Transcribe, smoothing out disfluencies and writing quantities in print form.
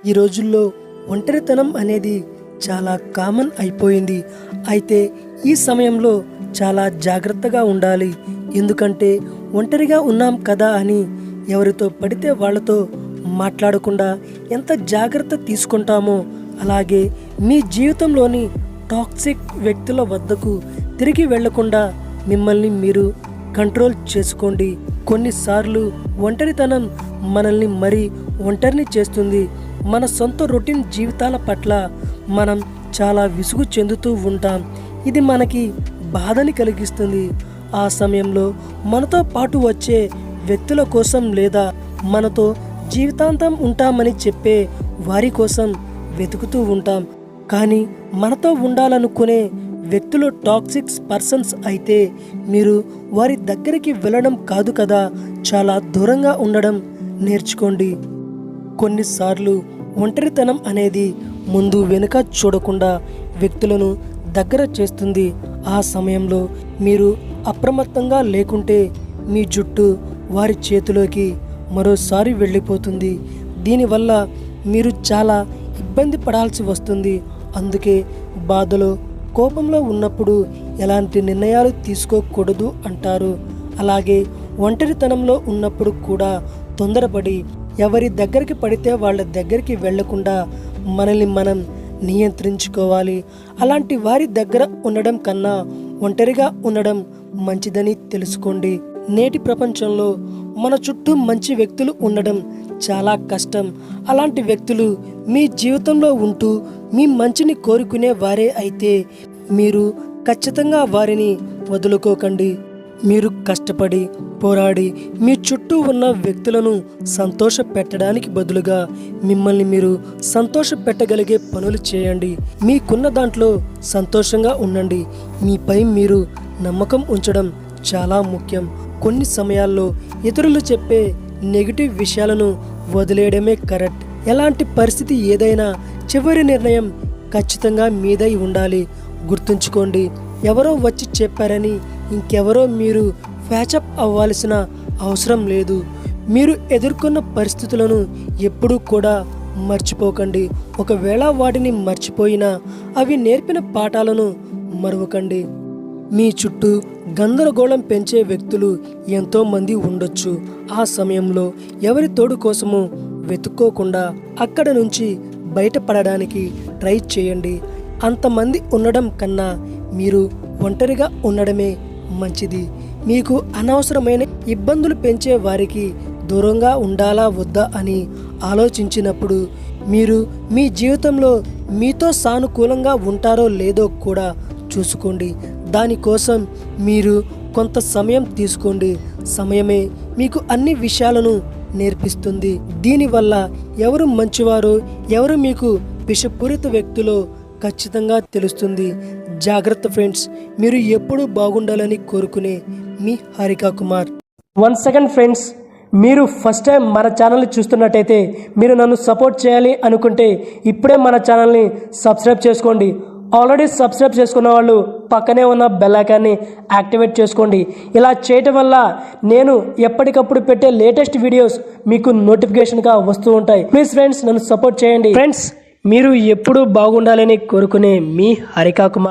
ఈ రోజుల్లో ఒంటరితనం అనేది చాలా కామన్ అయిపోయింది. అయితే ఈ సమయంలో చాలా జాగ్రత్తగా ఉండాలి. ఎందుకంటే ఒంటరిగా ఉన్నాం కదా అని ఎవరితో పడితే వాళ్ళతో మాట్లాడకుండా ఎంత జాగ్రత్త తీసుకుంటామో అలాగే మీ జీవితంలోని టాక్సిక్ వ్యక్తుల వద్దకు తిరిగి వెళ్లకుండా మిమ్మల్ని మీరు కంట్రోల్ చేసుకోండి. కొన్నిసార్లు ఒంటరితనం మనల్ని మరీ ఒంటరిని చేస్తుంది. మన సొంత రొటీన్ జీవితాల పట్ల మనం చాలా విసుగు చెందుతూ ఉంటాం. ఇది మనకి బాధని కలిగిస్తుంది. ఆ సమయంలో మనతో పాటు వచ్చే వ్యక్తుల కోసం లేదా మనతో జీవితాంతం ఉంటామని చెప్పే వారి కోసం వెతుకుతూ ఉంటాం. కానీ మనతో ఉండాలనుకునే వ్యక్తులు టాక్సిక్ పర్సన్స్ అయితే మీరు వారి దగ్గరికి వెళ్ళడం కాదు కదా, చాలా దూరంగా ఉండడం నేర్చుకోండి. కొన్నిసార్లు ఒంటరితనం అనేది ముందు వెనుక చూడకుండా వ్యక్తులను దగ్గర చేస్తుంది. ఆ సమయంలో మీరు అప్రమత్తంగా లేకుంటే మీ జుట్టు వారి చేతిలోకి మరోసారి వెళ్ళిపోతుంది. దీనివల్ల మీరు చాలా ఇబ్బంది పడాల్సి వస్తుంది. అందుకే బాధలో కోపంలో ఉన్నప్పుడు ఎలాంటి నిర్ణయాలు తీసుకోకూడదు అంటారు. అలాగే ఒంటరితనంలో ఉన్నప్పుడు కూడా తొందరపడి ఎవరి దగ్గరికి పడితే వాళ్ళ దగ్గరికి వెళ్లకుండా మనల్ని మనం నియంత్రించుకోవాలి. అలాంటి వారి దగ్గర ఉండడం కన్నా ఒంటరిగా ఉండడం మంచిదని తెలుసుకోండి. నేటి ప్రపంచంలో మన చుట్టూ మంచి వ్యక్తులు ఉండడం చాలా కష్టం. అలాంటి వ్యక్తులు మీ జీవితంలో ఉంటూ మీ మంచిని కోరుకునే వారే అయితే మీరు ఖచ్చితంగా వారిని వదులుకోకండి. మీరు కష్టపడి పోరాడి మీ చుట్టూ ఉన్న వ్యక్తులను సంతోష పెట్టడానికి బదులుగా మిమ్మల్ని మీరు సంతోష పెట్టగలిగే పనులు చేయండి. మీకున్న దాంట్లో సంతోషంగా ఉండండి. మీపై మీరు నమ్మకం ఉంచడం చాలా ముఖ్యం. కొన్ని సమయాల్లో ఇతరులు చెప్పే నెగిటివ్ విషయాలను వదిలేయడమే కరెక్ట్. ఎలాంటి పరిస్థితి ఏదైనా చివరి నిర్ణయం ఖచ్చితంగా మీదై ఉండాలి. గుర్తుంచుకోండి, ఎవరో వచ్చి చెప్పారని ఇంకెవరో మీరు ఫ్యాచప్ అవ్వాల్సిన అవసరం లేదు. మీరు ఎదుర్కొన్న పరిస్థితులను ఎప్పుడూ కూడా మర్చిపోకండి. ఒకవేళ వాటిని మర్చిపోయినా అవి నేర్పిన పాఠాలను మరవకండి. మీ చుట్టూ గందరగోళం పెంచే వ్యక్తులు ఎంతోమంది ఉండొచ్చు. ఆ సమయంలో ఎవరి తోడు కోసమో వెతుక్కోకుండా అక్కడ నుంచి బయటపడడానికి ట్రై చేయండి. అంతమంది ఉండడం కన్నా మీరు ఒంటరిగా ఉండడమే మంచిది. మీకు అనవసరమైన ఇబ్బందులు పెంచే వారికి దూరంగా ఉండాలా వద్దా అని ఆలోచించినప్పుడు మీరు మీ జీవితంలో మీతో సానుకూలంగా ఉంటారో లేదో కూడా చూసుకోండి. దానికోసం మీరు కొంత సమయం తీసుకోండి. సమయమే మీకు అన్ని విషయాలను నేర్పిస్తుంది. దీనివల్ల ఎవరు మంచివారో ఎవరు మీకు విషపూరిత వ్యక్తులో ఖచ్చితంగా తెలుస్తుంది. జాగ్రత్త ఫ్రెండ్స్, మీరు ఎప్పుడూ బాగుండాలని కోరుకునే మీ హారిక కుమార్. 1 సెకండ్ ఫ్రెండ్స్, మీరు ఫస్ట్ టైం మన ఛానల్ని చూస్తున్నట్టయితే మీరు నన్ను సపోర్ట్ చేయాలి అనుకుంటే ఇప్పుడే మన ఛానల్ని సబ్స్క్రైబ్ చేసుకోండి. ఆల్రెడీ సబ్స్క్రైబ్ చేసుకున్న వాళ్ళు పక్కనే ఉన్న బెల్ ఐకాన్ని యాక్టివేట్ చేసుకోండి. ఇలా చేయటం వల్ల నేను ఎప్పటికప్పుడు పెట్టే లేటెస్ట్ వీడియోస్ మీకు నోటిఫికేషన్గా వస్తూ ఉంటాయి. ప్లీజ్ ఫ్రెండ్స్, నన్ను సపోర్ట్ చేయండి. ఫ్రెండ్స్, మీరు ఎప్పుడూ బాగుండాలని కోరుకునే మీ హారిక కుమార్.